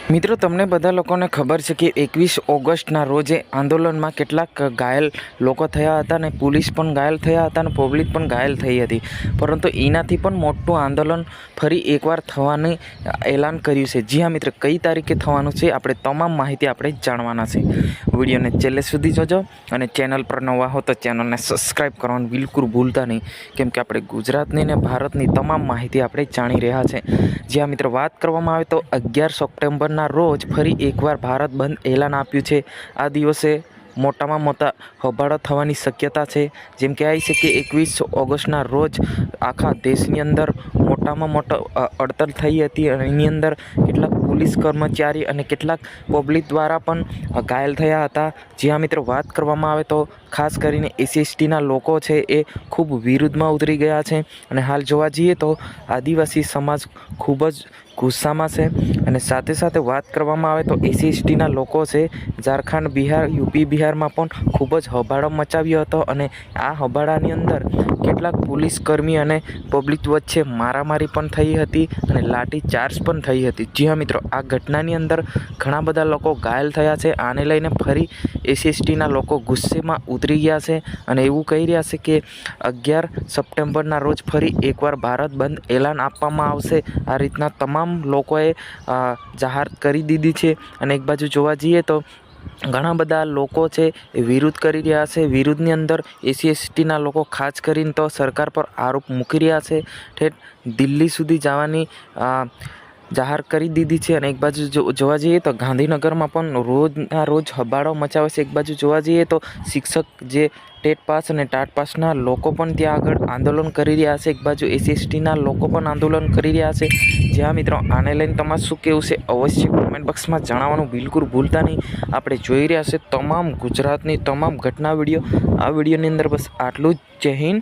મિત્રો, તમને બધા લોકોને ખબર છે કે 21 ઓગસ્ટના રોજે આંદોલનમાં કેટલાક ઘાયલ લોકો થયા હતા અને પોલીસ પણ ઘાયલ થયા હતા અને પબ્લિક પણ ઘાયલ થઈ હતી. પરંતુ એનાથી પણ મોટું આંદોલન ફરી એકવાર થવાનું એલાન કર્યું છે. જી હા મિત્રો, કઈ તારીખે થવાનું છે આપણે તમામ માહિતી આપણે જાણવાના છે. વિડીયોને છેલ્લે સુધી જોજો અને ચેનલ પર નવા હો તો ચેનલને સબસ્ક્રાઈબ કરવાનું બિલકુલ ભૂલતા નહીં, કેમ કે આપણે ગુજરાતની અને ભારતની તમામ માહિતી આપણે જાણી રહ્યા છે. જી હા મિત્રો, વાત કરવામાં આવે તો 11 સપ્ટેમ્બરના રોજ ફરી એકવાર ભારત બંધ એલાન આપ્યું છે. આ દિવસે મોટામાં મોટા હોબાળો થવાની શક્યતા છે. જેમ કહેવાય છે કે 21 ઓગસ્ટના રોજ આખા દેશની અંદર મોટામાં મોટો અડતલ થઈ હતી અને એની અંદર કેટલાક પોલીસ કર્મચારી અને કેટલાક પબ્લિક દ્વારા પણ ઘાયલ થયા હતા. જ્યાં મિત્રો વાત કરવામાં આવે તો ખાસ કરીને SSTના લોકો છે એ ખૂબ વિરુદ્ધમાં ઉતરી ગયા છે અને હાલ જોવા જઈએ તો આદિવાસી સમાજ ખૂબ જ ગુસ્સામાં છે. અને સાથે સાથે વાત કરવામાં આવે તો SSTના લોકો છે ઝારખંડ, બિહાર, યુપી, બિહારમાં પણ ખૂબ જ હોબાળો મચાવ્યો હતો અને આ હોબાળાની અંદર કેટલાક પોલીસ કર્મી અને પબ્લિક વચ્ચે મારામારી પણ થઈ હતી અને લાઠી ચાર્જ પણ થઈ હતી. જી હા મિત્રો, આ ઘટનાની અંદર ઘણા બધા લોકો ઘાયલ થયા છે. આને લઈને ફરી SSTના લોકો ગુસ્સેમાં ઉતરી ગયા છે અને એવું કહી રહ્યા છે કે 11 સપ્ટેમ્બરના રોજ ફરી એકવાર ભારત બંધ એલાન આપવામાં આવશે. આ રીતના તમામ લોકોએ જાહેર કરી દીધી છે. અને એક બાજુ જોવા જઈએ તો ઘણા બધા લોકો છે એ વિરોધ કરી રહ્યા છે. વિરોધની અંદર SSTના લોકો ખાસ કરીને તો સરકાર પર આરોપ મૂકી રહ્યા છે. ઠેઠ દિલ્હી સુધી જવાની જાહેર કરી દીધી છે. અને એક બાજુ જોવા જઈએ તો ગાંધીનગરમાં પણ રોજના રોજ હોબાળો મચાવે છે. એક બાજુ જોવા જઈએ તો શિક્ષક જે ટેટ પાસ અને ટાટ પાસના લોકો પણ ત્યાં આગળ આંદોલન કરી રહ્યા છે. એક બાજુ SSTના લોકો પણ આંદોલન કરી રહ્યા છે. જ્યાં મિત્રો આને લઈને તમારે શું કહેવું છે અવશ્ય કોમેન્ટ બોક્સમાં જણાવવાનું બિલકુલ ભૂલતા નહીં. આપણે જોઈ રહ્યા છે તમામ ગુજરાતની તમામ ઘટના વિડીયો. આ વિડીયોની અંદર બસ આટલું જ. જય હિન્દ.